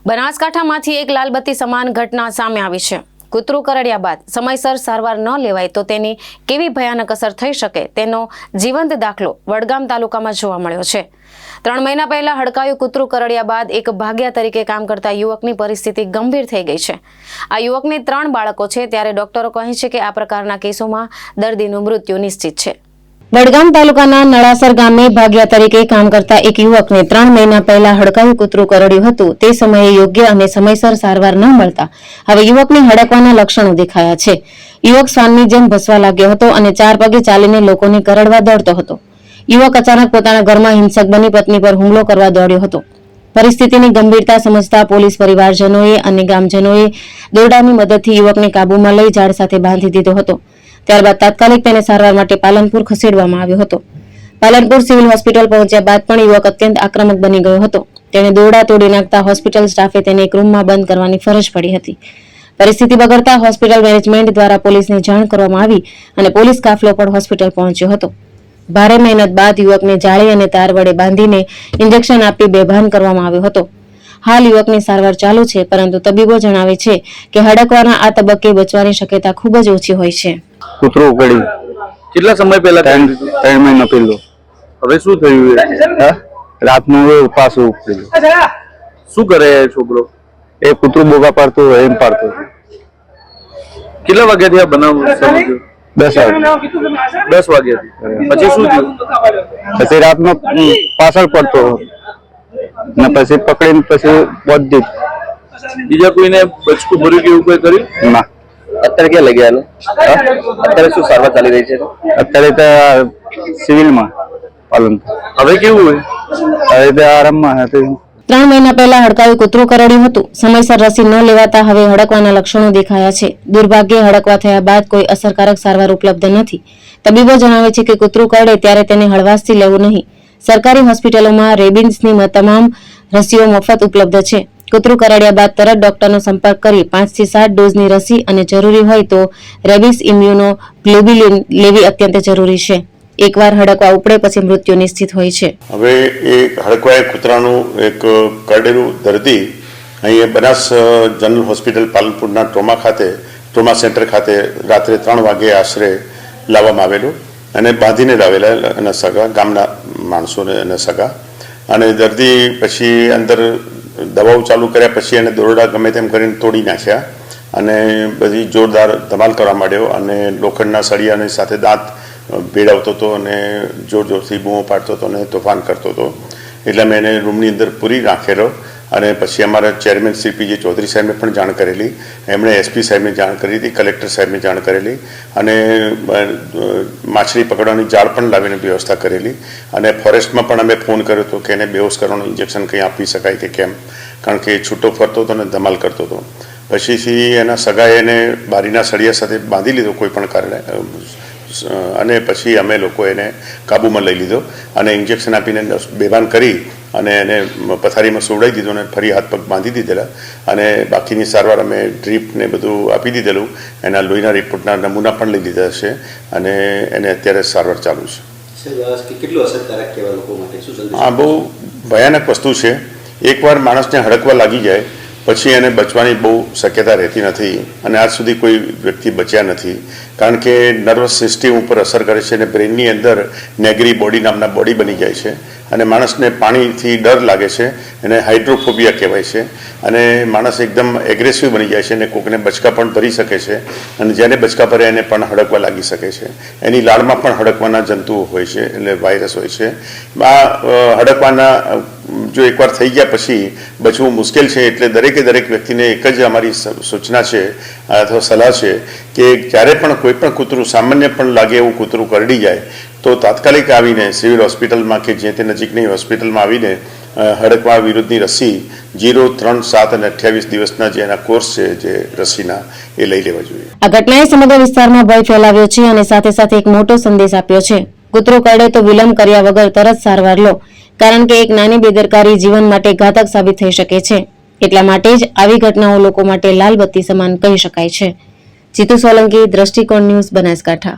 બનાસકાંઠામાંથી એક લાલબત્તી સમાન ઘટના સામે આવી છે। કૂતરું કરડ્યા બાદ સમયસર સારવાર ન લેવાય તો તેની કેવી ભયાનક અસર થઈ શકે તેનો જીવંત દાખલો વડગામ તાલુકામાં જોવા મળ્યો છે। 3 મહિના પહેલા હડકાયું કૂતરું કરડ્યા બાદ એક ભાગ્યા તરીકે કામ કરતા યુવકની પરિસ્થિતિ ગંભીર થઈ ગઈ છે। આ યુવકને 3 બાળકો છે, ત્યારે ડોક્ટરો કહે છે કે આ પ્રકારના કેસોમાં દર્દીનું મૃત્યુ નિશ્ચિત છે। વડગામ તાલુકાના નળાસર ગામે ભાગ્યા તરીકે કામ કરતા એક યુવકને 3 મહિના પહેલા હડકાયું કૂતરું કરડ્યું હતું। તે સમયે યોગ્ય અને સમયસર સારવાર ન મળતા હવે યુવકને હડકવાના લક્ષણો દેખાયા છે। યુવક શ્વાનની જેમ ભસવા લાગ્યો હતો અને 4 પગે ચાલીને લોકોને કરડવા દોડતો હતો। યુવક અચાનક પોતાના ઘરમાં હિંસક બની પત્ની પર હુમલો કરવા દોડ્યો હતો। પરિસ્થિતિની ગંભીરતા સમજતા પોલીસ પરિવારજનોએ અને ગામજનોએ દોરડાની મદદથી યુવકને કાબૂમાં લઈ ઝાડ સાથે બાંધી દીધો હતો। ત્યારબાદ તાત્કાલિક તેને સારવાર માટે પાલનપુર ખસેડવામાં આવ્યો હતો। પાલનપુર સિવિલ હોસ્પિટલ પહોંચ્યા બાદ પણ યુવક અત્યંત આક્રમક બની ગયો હતો। તેણે દોરડા તોડી નાખતા હોસ્પિટલ સ્ટાફે તેને એક રૂમમાં બંધ કરવાની ફરજ પડી હતી। પરિસ્થિતિ બગડતા હોસ્પિટલ મેનેજમેન્ટ દ્વારા પોલીસને જાણ કરવામાં આવી અને પોલીસ કાફલો પણ હોસ્પિટલ પહોંચ્યો હતો। ભારે મહેનત બાદ યુવકને જાળી અને તાર વડે બાંધીને ઇન્જેક્શન આપી બેભાન કરવામાં આવ્યો હતો। હાલ યુવકની સારવાર ચાલુ છે, પરંતુ તબીબો જણાવે છે કે હડકવાના આ તબક્કે બચવાની શક્યતા ખૂબ જ ઓછી હોય છે। કૂતરું ઉગડ્યું કેટલા સમય પહેલા 3 મહિના પહેલો। હવે શું થયું? રાતનું પાછું ઉપડ્યું। શું કરે છોકરો? એ કૂતરું બોગા પાડતું હોય એમ પાડતું। કેટલા વાગ્યાથી આ બનાવ શરૂ થયો? 10 વાગે। 10 વાગ્યાથી પછી શું થયું? પછી રાતનો પાછળ પડતો ને પછી પકડીને પછી બોધ દીધું। બીજા કોઈને બચકું ભર્યું કે એવું કોઈ કર્યું? ના। અત્યારે ક્યાં લઈ ગયા? અત્યારે શું સારવાર ચાલી રહી છે? અત્યારે તો સિવિલમાં પાલનપુર। હવે કેવું હોય? હવે તો આરામમાં હતી। 3 મહિના પહેલા હડકાયું કૂતરું કરડ્યું હતું। સમયસર રસી ન લેવાતા હવે હડકવાના લક્ષણો દેખાયા છે। દુર્ભાગ્યે હડકવા થયા બાદ કોઈ અસરકારક સારવાર ઉપલબ્ધ નથી। તબીબો જણાવે છે કે કૂતરું કરડે ત્યારે તેને હળવાશથી લેવું નહીં। સરકારી હોસ્પિટલોમાં રેબિન્સની તમામ રસીઓ મફત ઉપલબ્ધ છે। કૂતરું કરડ્યા બાદ તરત ડોક્ટરનો સંપર્ક કરી 5 થી 7 ડોઝની રસી અને જરૂરી હોય તો રેબિસ ઇમ્યુનો ગ્લોબ્યુલિન લેવી અત્યંત જરૂરી છે। એકવાર હડકવા ઉપડે પછી મૃત્યુ નિશ્ચિત હોય છે। હવે એ હડકવાયા કૂતરાનું એક કરડેલું દર્દી અહીં બનાસ જનરલ હોસ્પિટલ પાલનપુરના ટ્રોમા સેન્ટર ખાતે રાત્રે 3 વાગે આશરે લાવવામાં આવેલું અને બાંધીને લાવેલા અને સગા ગામના માણસોને અને સગા, અને દર્દી પછી અંદર દવાઓ ચાલુ કર્યા પછી એને દોરડા ગમે તેમ કરીને તોડી નાખ્યા અને બધી જોરદાર ધમાલ કરવા માંડ્યો અને લોખંડના સળિયાની સાથે દાંત ભેળવતો હતો અને જોર જોરથી બૂમો પાડતો હતો અને તોફાન કરતો હતો। એટલે મેં એને રૂમની અંદર પૂરી રાખેલો અને પછી અમારા ચેરમેન શ્રી પી જે ચૌધરી સાહેબને પણ જાણ કરેલી, એમણે એસપી સાહેબને જાણ કરી હતી, કલેક્ટર સાહેબને જાણ કરેલી અને માછલી પકડવાની જાળ પણ લાવીને વ્યવસ્થા કરેલી અને ફોરેસ્ટમાં પણ અમે ફોન કર્યો હતો કે એને બેહોશ કરવાનું ઇન્જેક્શન કંઈ આપી શકાય કે કેમ, કારણ કે એ છૂટો ફરતો હતો અને ધમાલ કરતો હતો। પછીથી એના સગાએ એને બારીના સળિયા સાથે બાંધી લીધો કોઈ પણ કારણે અને પછી અમે લોકો એને કાબૂમાં લઈ લીધો અને ઇન્જેક્શન આપીને બેભાન કરી અને એને પથારીમાં સુવડાવી દીધો અને ફરી હાથ પગ બાંધી દીધેલા અને બાકીની સારવાર અમે ડ્રીપ ને બધું આપી દીધેલું। એના લોહીના રિપોર્ટના નમૂના પણ લઈ લીધા છે અને એને અત્યારે સારવાર ચાલુ છે। કેટલું અસરકારક કહેવાય લોકો માટે? શું આ બહુ ભયાનક વસ્તુ છે। એકવાર માણસને હડકવા લાગી જાય પછી એને બચવાની બહુ શક્યતા રહેતી નથી અને આજ સુધી કોઈ વ્યક્તિ બચ્યા નથી, કારણ કે નર્વસ સિસ્ટમ ઉપર અસર કરે છે અને બ્રેનની અંદર નેગરી બોડી નામના બોડી બની જાય છે અને માણસને પાણીથી ડર લાગે છે, એને હાઇડ્રોફોબિયા કહેવાય છે અને માણસ એકદમ એગ્રેસિવ બની જાય છે અને કોકને બચકા પણ ભરી શકે છે અને જેને બચકા ભરે એને પણ હડકવા લાગી શકે છે। એની લાળમાં પણ હડકવાના જંતુઓ હોય છે, એટલે વાયરસ હોય છે। આ હડકવાના જો એકવાર થઈ ગયા પછી બચવું મુશ્કેલ છે, એટલે દરેકે દરેક વ્યક્તિને એક જ અમારી સૂચના છે અથવા સલાહ છે કે જ્યારે પણ કોઈ પણ કૂતરું સામાન્ય પણ લાગે એવું કૂતરું કરડી જાય તો તાત્કાલિક આવીને સિવિલ હોસ્પિટલમાં કે જે તે નજીકની હોસ્પિટલમાં આવીને હડકવા વિરુદ્ધની રસી 0, 3, 7 અને 28 દિવસના જે એના કોર્સ છે જે રસીના એ લઈ લેવા જોઈએ। આ ઘટનાએ સમગ્ર વિસ્તારમાં ભય ફેલાવ્યો છે અને સાથે સાથે એક મોટો સંદેશ આપ્યો છે। કૂતરું કરડે તો વિલંબ કર્યા વગર તરત સારવાર લો, કારણ કે એક નાની બેદરકારી જીવન માટે ઘાતક સાબિત થઈ શકે છે। એટલા માટે જ આવી ઘટનાઓ લોકો માટે લાલબત્તી સમાન કહી શકાય છે। જીતુ સોલંકી, દ્રષ્ટિકોણ ન્યૂઝ, બનાસકાંઠા।